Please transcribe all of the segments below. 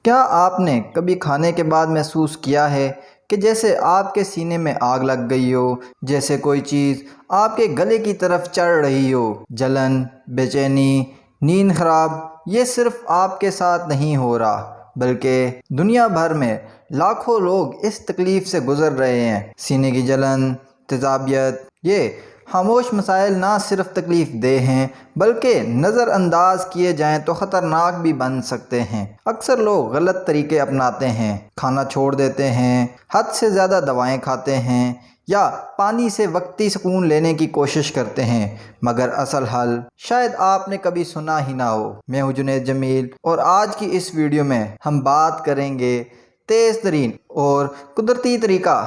کیا آپ نے کبھی کھانے کے بعد محسوس کیا ہے کہ جیسے آپ کے سینے میں آگ لگ گئی ہو، جیسے کوئی چیز آپ کے گلے کی طرف چڑھ رہی ہو؟ جلن، بے چینی، نیند خراب، یہ صرف آپ کے ساتھ نہیں ہو رہا بلکہ دنیا بھر میں لاکھوں لوگ اس تکلیف سے گزر رہے ہیں۔ سینے کی جلن، تیزابیت، یہ خاموش مسائل نہ صرف تکلیف دہ ہیں بلکہ نظر انداز کیے جائیں تو خطرناک بھی بن سکتے ہیں۔ اکثر لوگ غلط طریقے اپناتے ہیں، کھانا چھوڑ دیتے ہیں، حد سے زیادہ دوائیں کھاتے ہیں یا پانی سے وقتی سکون لینے کی کوشش کرتے ہیں، مگر اصل حل شاید آپ نے کبھی سنا ہی نہ ہو۔ میں ہوں جنید جمیل اور آج کی اس ویڈیو میں ہم بات کریں گے تیز ترین اور قدرتی طریقہ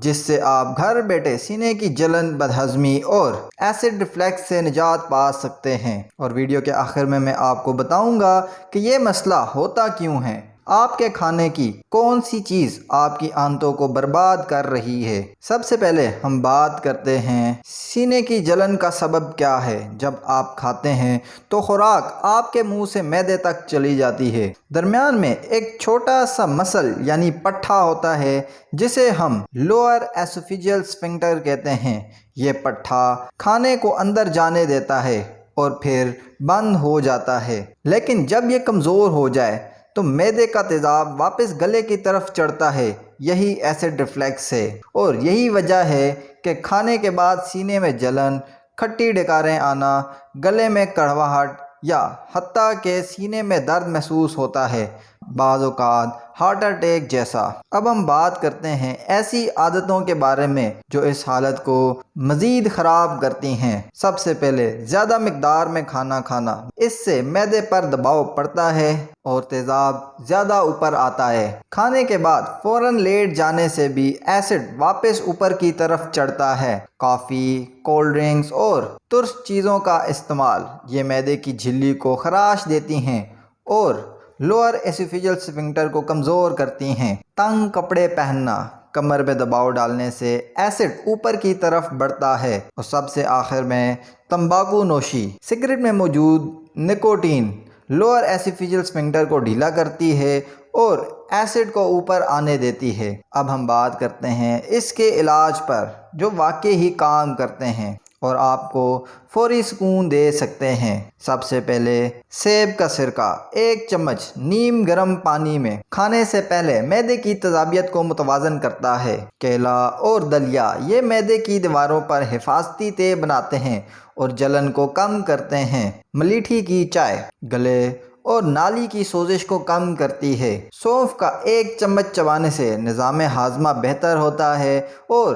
جس سے آپ گھر بیٹھے سینے کی جلن، بدہضمی اور ایسڈ ریفلیکس سے نجات پا سکتے ہیں۔ اور ویڈیو کے آخر میں آپ کو بتاؤں گا کہ یہ مسئلہ ہوتا کیوں ہے، آپ کے کھانے کی کون سی چیز آپ کی آنتوں کو برباد کر رہی ہے۔ سب سے پہلے ہم بات کرتے ہیں سینے کی جلن کا سبب کیا ہے۔ جب آپ کھاتے ہیں تو خوراک آپ کے منہ سے معدے تک چلی جاتی ہے۔ درمیان میں ایک چھوٹا سا مسل یعنی پٹھا ہوتا ہے جسے ہم لوئر ایسوفیجل اسفنکٹر کہتے ہیں۔ یہ پٹھا کھانے کو اندر جانے دیتا ہے اور پھر بند ہو جاتا ہے، لیکن جب یہ کمزور ہو جائے تو معدے کا تیزاب واپس گلے کی طرف چڑھتا ہے۔ یہی ایسڈ ریفلیکس ہے اور یہی وجہ ہے کہ کھانے کے بعد سینے میں جلن، کھٹی ڈکاریں آنا، گلے میں کڑواہٹ یا حتیٰ کہ سینے میں درد محسوس ہوتا ہے، بعض اوقات ہارٹ اٹیک جیسا۔ اب ہم بات کرتے ہیں ایسی عادتوں کے بارے میں جو اس حالت کو مزید خراب کرتی ہیں۔ سب سے پہلے زیادہ مقدار میں کھانا کھانا، اس سے معدے پر دباؤ پڑتا ہے اور تیزاب زیادہ اوپر آتا ہے۔ کھانے کے بعد فوراً لیٹ جانے سے بھی ایسڈ واپس اوپر کی طرف چڑھتا ہے۔ کافی، کولڈ ڈرنکس اور ترش چیزوں کا استعمال یہ معدے کی جھلی کو خراش دیتی ہیں اور لوئر ایسوفیجل اسفنکٹر کو کمزور کرتی ہیں۔ تنگ کپڑے پہننا، کمر پہ دباؤ ڈالنے سے ایسڈ اوپر کی طرف بڑھتا ہے۔ اور سب سے آخر میں تمباکو نوشی، سگریٹ میں موجود نکوٹین لوئر ایسوفیجل اسفنکٹر کو ڈھیلا کرتی ہے اور ایسڈ کو اوپر آنے دیتی ہے۔ اب ہم بات کرتے ہیں اس کے علاج پر جو واقعی ہی کام کرتے ہیں اور آپ کو فوری سکون دے سکتے ہیں۔ سب سے پہلے سیب کا سرکہ، 1 چمچ نیم گرم پانی میں کھانے سے پہلے معدے کی تیزابیت کو متوازن کرتا ہے۔ کیلا اور دلیا یہ معدے کی دیواروں پر حفاظتی تہہ بناتے ہیں اور جلن کو کم کرتے ہیں۔ ملیٹھی کی چائے گلے اور نالی کی سوزش کو کم کرتی ہے۔ سونف کا 1 چمچ چبانے سے نظام ہاضمہ بہتر ہوتا ہے اور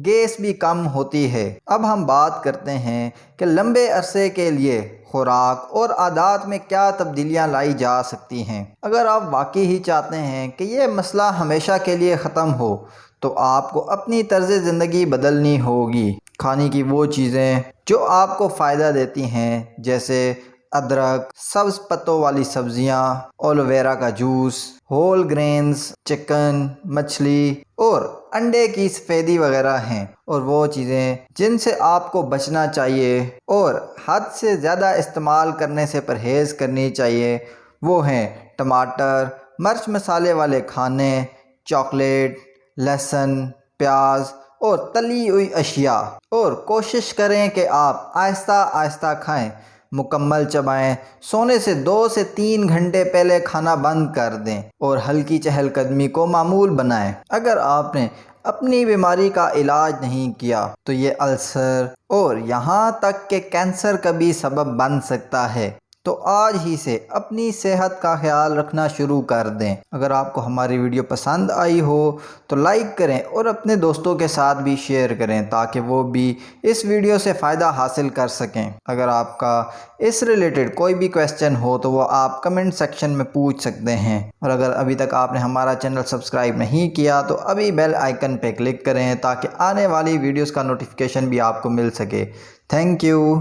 گیس بھی کم ہوتی ہے۔ اب ہم بات کرتے ہیں کہ لمبے عرصے کے لیے خوراک اور عادات میں کیا تبدیلیاں لائی جا سکتی ہیں۔ اگر آپ واقعی ہی چاہتے ہیں کہ یہ مسئلہ ہمیشہ کے لیے ختم ہو تو آپ کو اپنی طرز زندگی بدلنی ہوگی۔ کھانے کی وہ چیزیں جو آپ کو فائدہ دیتی ہیں جیسے ادرک، سبز پتوں والی سبزیاں، ایلو ویرا کا جوس، ہول گرینز، چکن، مچھلی اور انڈے کی سفیدی وغیرہ ہیں، اور وہ چیزیں جن سے آپ کو بچنا چاہیے اور حد سے زیادہ استعمال کرنے سے پرہیز کرنی چاہیے، وہ ہیں ٹماٹر، مرچ مسالے والے کھانے، چاکلیٹ، لہسن، پیاز اور تلی ہوئی اشیاء۔ اور کوشش کریں کہ آپ آہستہ آہستہ کھائیں، مکمل چبائیں، سونے سے 2 سے 3 گھنٹے پہلے کھانا بند کر دیں اور ہلکی چہل قدمی کو معمول بنائیں۔ اگر آپ نے اپنی بیماری کا علاج نہیں کیا تو یہ السر اور یہاں تک کہ کینسر کا بھی سبب بن سکتا ہے، تو آج ہی سے اپنی صحت کا خیال رکھنا شروع کر دیں۔ اگر آپ کو ہماری ویڈیو پسند آئی ہو تو لائک کریں اور اپنے دوستوں کے ساتھ بھی شیئر کریں تاکہ وہ بھی اس ویڈیو سے فائدہ حاصل کر سکیں۔ اگر آپ کا اس ریلیٹڈ کوئی بھی کویسچن ہو تو وہ آپ کمنٹ سیکشن میں پوچھ سکتے ہیں، اور اگر ابھی تک آپ نے ہمارا چینل سبسکرائب نہیں کیا تو ابھی بیل آئیکن پہ کلک کریں تاکہ آنے والی ویڈیوز کا نوٹیفیکیشن بھی آپ کو مل سکے۔ Thank you.